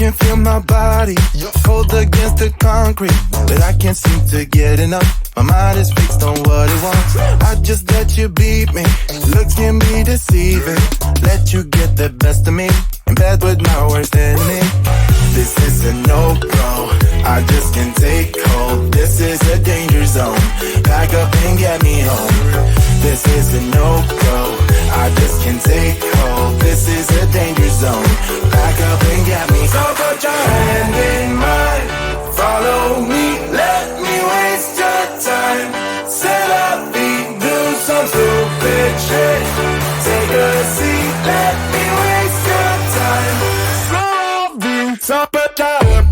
can feel my body cold against the concrete, but I can't seem to get enough. My mind is fixed on what it wants. I just let you beat me. Looks can be deceiving. Let you get the best of me in bed with my worst enemy. This is a no-go. I just can't take hold. This is a danger zone. Back up and get me home. This is a no-go. I just can't take hold. This is a danger zone. Back up and get me. So put your hand in mine. Follow me. Let me waste your time. Set up feet. Do some stupid shit. Take a seat. Let me waste your time. Slow beats up a time.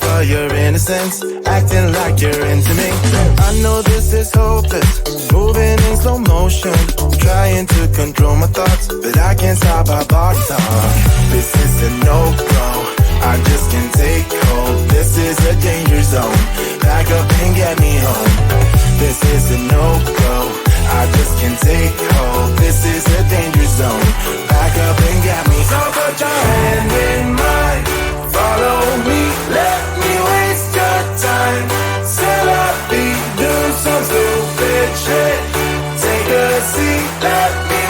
For your innocence, acting like you're into me. I know this is hopeless, moving in slow motion, trying to control my thoughts, but I can't stop our body talk. This is a no-go, I just can't take hold. This is a danger zone, back up and get me home. This is a no-go, I just can't take hold. This is a danger zone, back up and get me. So put your hand in mine, follow me, let me waste your time. Set up, do some stupid shit. Take a seat, let me